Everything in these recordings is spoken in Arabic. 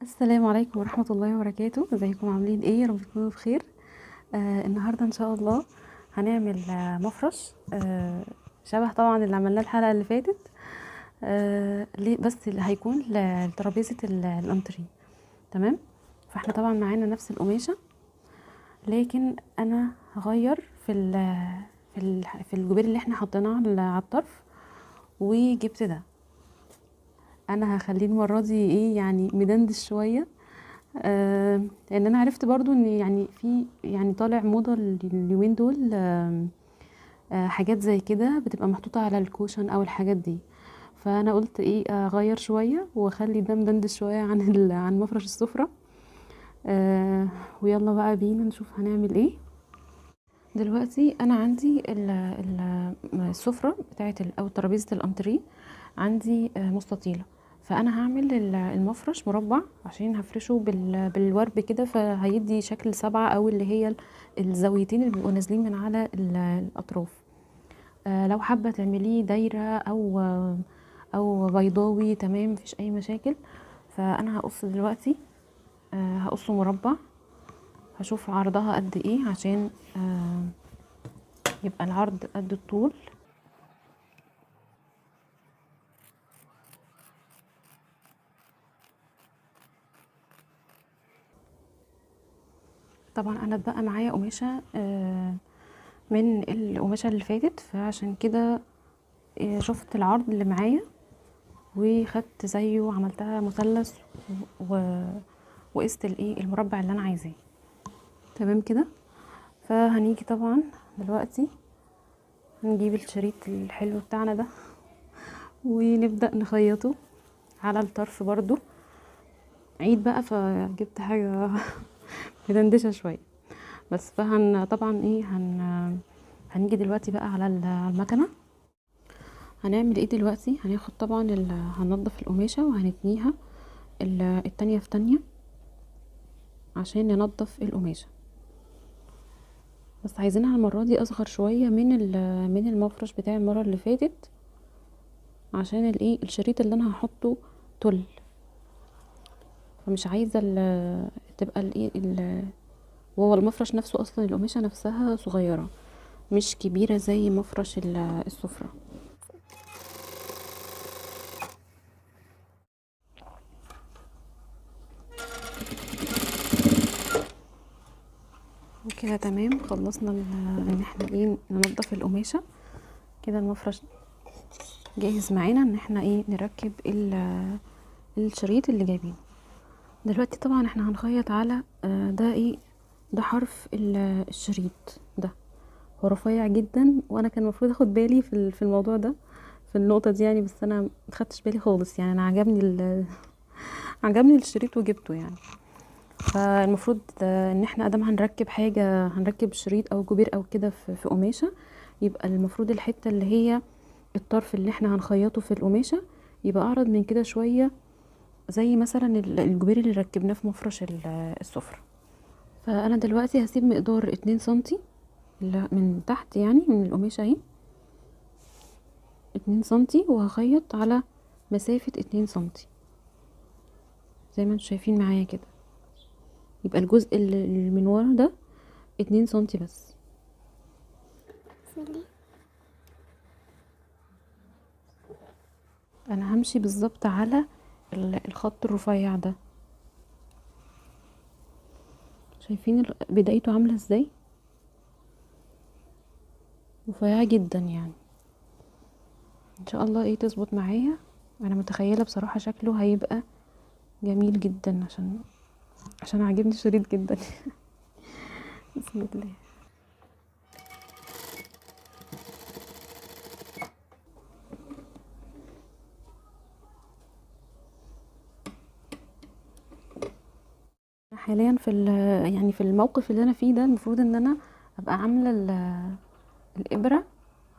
السلام عليكم ورحمة الله وبركاته. ازيكم عاملين ايه؟ يا رب تكونوا بخير. النهارده ان شاء الله هنعمل مفرش شبه طبعا اللي عملناه الحلقة اللي فاتت. ليه بس اللي هيكون لترابيزة الانتريه. تمام. فاحنا طبعا معانا نفس القماشة، لكن انا هغير في الجبير اللي احنا حطيناه على الطرف، وجبت ده. انا هخليه المرة دي ايه يعني مدندش شوية. لان انا عرفت برضو ان يعني في يعني طالع موضة اليومين دول. حاجات زي كده بتبقى محطوطة على الكوشن او الحاجات دي. فانا قلت ايه اغير شوية واخلي ده مدندش شوية عن عن مفرش السفرة. ويلا بقى بينا نشوف هنعمل ايه. دلوقتي انا عندي السفرة بتاعت او ترابيزة الانتريه عندي مستطيلة. فانا هعمل المفرش مربع عشان هفرشه بالورب كده، فهيدي شكل سبعة او اللي هي الزاويتين اللي بيبقوا نازلين من على الاطراف. لو حابة تعمليه دايرة او بيضاوي تمام، مفيش اي مشاكل. فانا هقص دلوقتي، هقصه مربع. هشوف عرضها قد ايه عشان يبقى العرض قد الطول. طبعا انا بقى معايا قماشة من القماشة اللي فاتت، فعشان كده شفت العرض اللي معايا وخدت زيه وعملتها مثلث و... وقست الايه المربع اللي انا عايزاه. تمام كده. فهنيجي طبعا دلوقتي نجيب الشريط الحلو بتاعنا ده ونبدأ نخيطه على الطرف برضو. عيد بقى فجبت حاجة مدندشة شوية بس. طبعا ايه هنيجي دلوقتي بقى على المكنة. هنعمل ايه دلوقتي؟ هناخد طبعا هننضف القماشة وهنتنيها التانية في تانية عشان ننضف القماشة. بس عايزينها المرة دي اصغر شوية من المفرش بتاع المرة اللي فاتت، عشان الايه الشريط اللي انا هحطه تل. فمش عايزة تبقى الايه وهو المفرش نفسه اصلا القماشة نفسها صغيرة مش كبيرة زي مفرش السفرة. كده تمام. خلصنا ان احنا ايه ننضف القماشة كده. المفرش جاهز معانا ان احنا ايه نركب الشريط اللي جايبينه. دلوقتي طبعا احنا هنخيط على ده ايه، ده حرف الشريط ده. هو رفيع جدا وانا كان المفروض اخد بالي في الموضوع ده، في النقطة دي يعني، بس انا مخدتش بالي خالص. يعني انا عجبني الشريط وجبته يعني. فالمفروض ان احنا ادام هنركب حاجة، هنركب شريط او جبير او كده في قماشة، يبقى المفروض الحتة اللي هي الطرف اللي احنا هنخيطه في القماشة يبقى اعرض من كده شوية، زي مثلا الجبير اللي ركبناه في مفرش السفرة. فانا دلوقتي هسيب مقدار 2 سنتي من تحت، يعني من القماشة اهي 2 سنتي، وهخيط على مسافة 2 سنتي زي ما انتم شايفين معايا كده. يبقى الجزء اللي من ورا ده 2 سنتي بس. انا همشي بالظبط على الخط الرفيع ده. شايفين بدايته عاملة ازاي؟ رفيعة جدا يعني. ان شاء الله ايه تظبط معايا. انا متخيلة بصراحة شكله هيبقى جميل جدا، عشان عاجبني الشريط جدا. بسم الله. حاليا يعني في الموقف اللي انا فيه ده، المفروض ان انا ابقى عامله الابره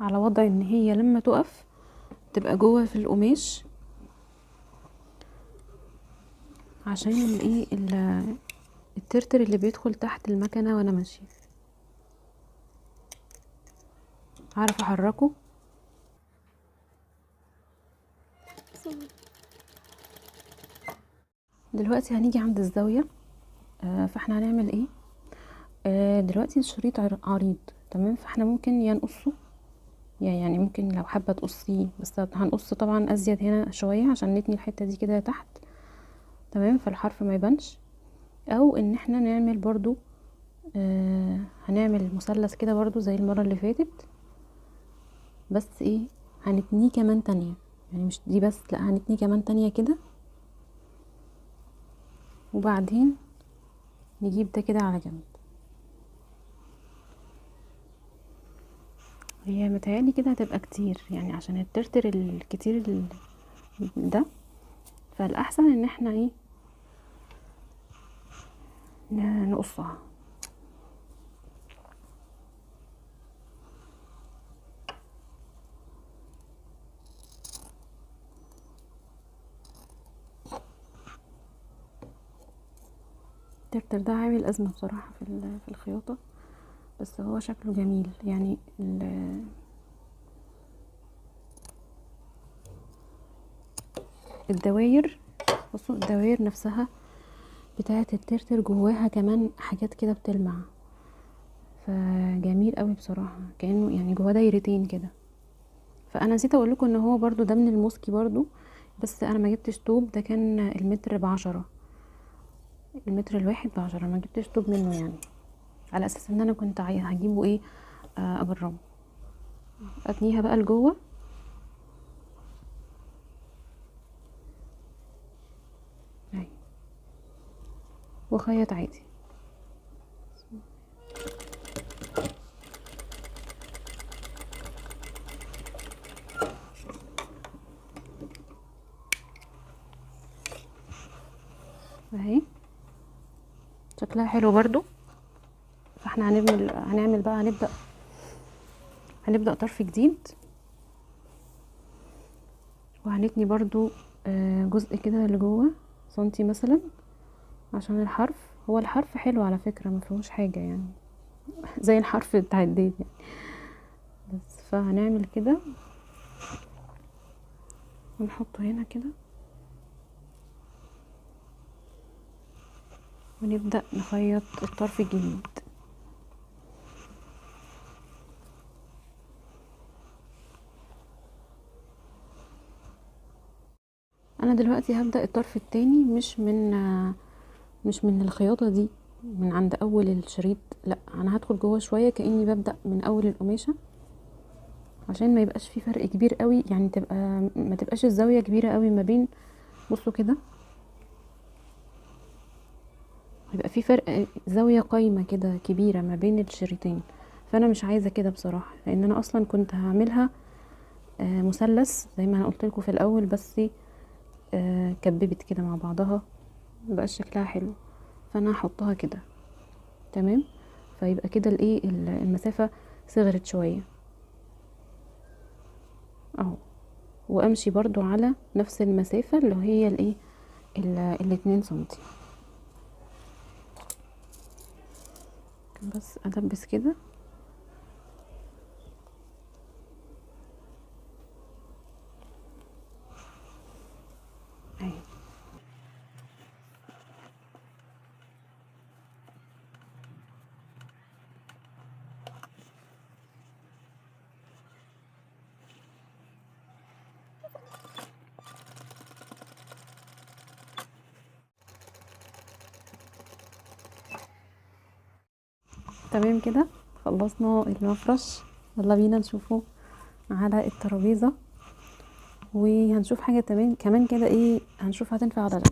على وضع ان هي لما تقف تبقى جوه في القماش، عشان الايه الترتر اللي بيدخل تحت المكنه وانا ماشيه هعرف احركه. دلوقتي هنيجي عند الزاوية. فاحنا هنعمل ايه؟ دلوقتي الشريط عريض، تمام. فاحنا ممكن يا نقصه، يعني ممكن لو حابة تقصيه، بس هنقص طبعا ازيد هنا شوية عشان نتني الحتة دي كده تحت، تمام، فالحرف ما يبانش. او ان احنا نعمل برضو هنعمل مثلث كده برضو زي المرة اللي فاتت، بس ايه، هنتنيه كمان تانية، يعني مش دي بس، لا هنتنيه كمان تانية كده. وبعدين نجيب ده كده على جنب. هي متهيألي كده هتبقى كتير، يعني عشان الترتر الكتير ده، فالأحسن ان احنا ايه، نقصها. الترتر ده عامل أزمة بصراحة في الخياطة، بس هو شكله جميل. يعني الدواير، بصوا الدواير نفسها بتاعة الترتر جواها كمان حاجات كده بتلمع، فجميل قوي بصراحة، كأنه يعني جواه دايرتين كده. فانا نسيت اقول لكم ان هو برضو ده من الموسكي برضو، بس انا ما جبتش طوب، ده كان المتر ب10، المتر الواحد ب10، ما جبتش طوب منه، يعني على اساس ان انا كنت هجيبه ايه، اجربه. اتنيها بقى لجوه، اهي، وخيط عادي. اهي شكلها حلو برضو. فاحنا هنعمل بقى، هنبدأ طرف جديد، وهنتني برضو جزء كده لجوه سنتي مثلا، عشان الحرف، هو الحرف حلو على فكرة، ما فيهوش حاجة يعني زي الحرف بتاع الديل يعني. بس فهنعمل كده ونحطه هنا كده، ونبدأ نخيط الطرف الجديد. انا دلوقتي هبدأ الطرف التاني، مش من الخياطة دي، من عند اول الشريط، لا انا هدخل جوه شوية كأني ببدأ من اول القماشة، عشان ما يبقاش في فرق كبير قوي، يعني ما تبقاش الزاوية كبيرة قوي ما بين، بصوا كده، هيبقى في فرق زاوية قايمة كده كبيرة ما بين الشريطين، فانا مش عايزة كده بصراحة، لان انا اصلا كنت هعملها مثلث زي ما انا قلت لكم في الاول، بس كببت كده مع بعضها، مبقاش شكلها حلو، فانا هحطها كده، تمام. فيبقى كده الايه، المسافة صغرت شوية اهو، وامشي برضو على نفس المسافة اللي هي الايه، ال2 سنتي. بس ادبس كده اهي. تمام كده، خلصنا المفرش. يلا بينا نشوفه على الترابيزة، وهنشوف حاجة كمان كده، ايه، هنشوف هتنفع ولا لا،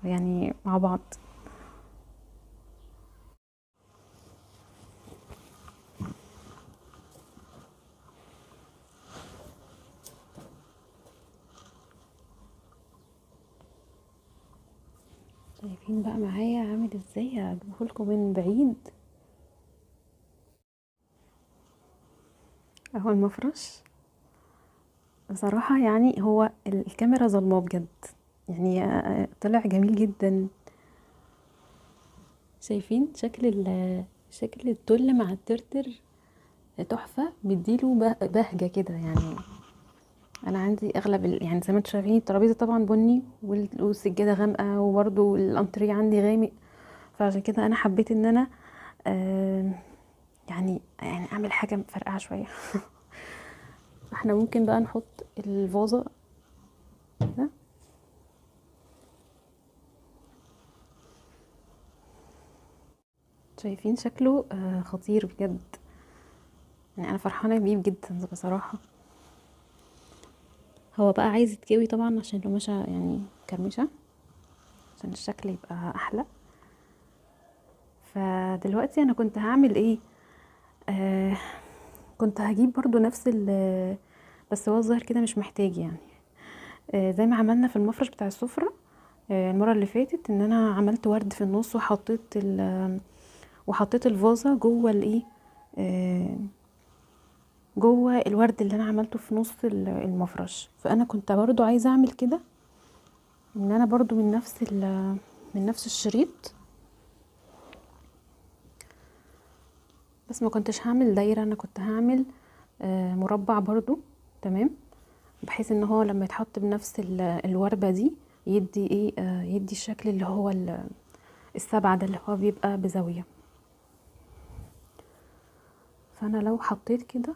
يعني مع بعض. شايفين بقى معايا عامل ازاي؟ هجيبهولكوا من بعيد اهو المفرش. بصراحة يعني هو الكاميرا ظلماه بجد، يعني طلع جميل جدا. شايفين شكل التل مع الترتر، تحفة، مديله بهجة كده يعني. انا عندي اغلب يعني زي ما انتم شايفين الترابيزه طبعا بني والسجاده غامقه، وبرده الانتريه عندي غامق. فعشان كده انا حبيت ان انا آه يعني اعمل حاجه مفرقعه شويه. احنا ممكن بقى نحط الفازه كده. شايفين شكله خطير بجد، يعني انا فرحانه بيه جدا بصراحه. هو بقى عايز يتكوي طبعا عشان القماشه يعني كرمشه، عشان الشكل يبقى احلى. فدلوقتي انا كنت هعمل ايه؟ آه كنت هجيب برضو نفس بس هو الظاهر كده مش محتاج يعني. زي ما عملنا في المفرش بتاع السفرة المرة اللي فاتت، ان انا عملت ورد في النص وحطيت الفازة جوه الايه، جوه الورد اللي انا عملته في نص المفرش. فانا كنت برضو عايزة اعمل كده، ان انا برضو من نفس الشريط، بس ما كنتش هعمل دايرة، انا كنت هعمل مربع برضو. تمام، بحيث ان هو لما يتحط بنفس الوردة دي يدي ايه، يدي الشكل اللي هو السبعة ده اللي هو بيبقى بزاوية. فانا لو حطيت كده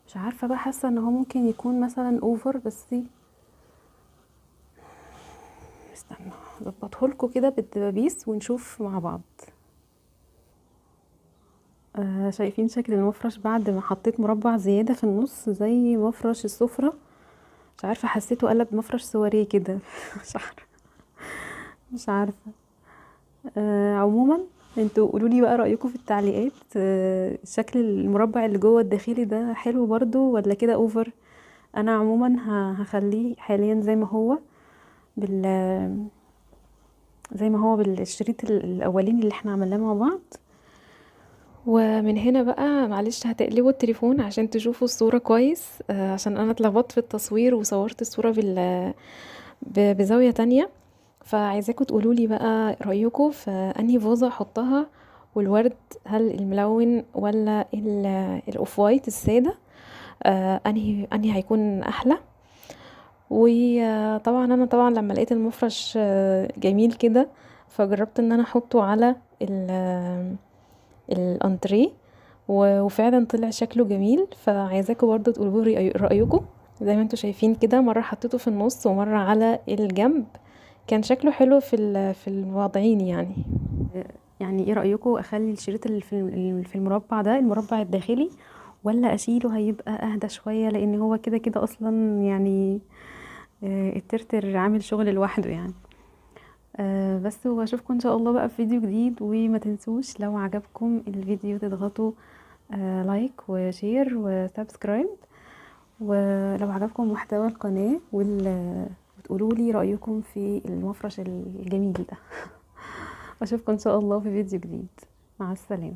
مش عارفة بقى، حاسة ان هو ممكن يكون مثلا اوفر، بس استنى اظبطهولكوا كده بالدبابيس ونشوف مع بعض. شايفين شكل المفرش بعد ما حطيت مربع زيادة في النص زي مفرش السفرة؟ مش عارفة، حسيته قلب مفرش سواريه كده. مش عارفة. عموما انتوا قولولي بقى رأيكم في التعليقات. شكل المربع اللي جوه الداخلي ده حلو برضو ولا كده اوفر؟ انا عموما هخليه حاليا بال زي ما هو بالشريط الاولاني اللي احنا عملناه مع بعض. ومن هنا بقى معلش هتقلبوا التليفون عشان تشوفوا الصورة كويس، عشان انا اتلخبطت في التصوير وصورت الصورة بزاوية تانية. فعايزاكم تقولولي بقى رأيكم في انهي فازة احطها، والورد هل الملون ولا الاوف وايت السادة؟ انهي هيكون احلى؟ وطبعا انا طبعا لما لقيت المفرش جميل كده، فجربت ان انا احطه على الانتريه، وفعلا طلع شكله جميل. فعايزاكم برضو تقولوا لي رأيكم. زي ما انتوا شايفين كده، مرة حطيته في النص ومرة على الجنب، كان شكله حلو في الوضعين يعني. يعني ايه رأيكم، اخلي الشريط اللي في المربع ده المربع الداخلي، ولا اشيله هيبقى اهدى شوية؟ لان هو كده كده اصلا يعني الترتر عامل شغل لوحده يعني. بس واشوفكم ان شاء الله بقى في فيديو جديد. وما تنسوش لو عجبكم الفيديو تضغطوا لايك وشير وسبسكرايب، ولو عجبكم محتوى القناة وتقولوا لي رأيكم في المفرش الجميل ده. اشوفكم ان شاء الله في فيديو جديد. مع السلامة.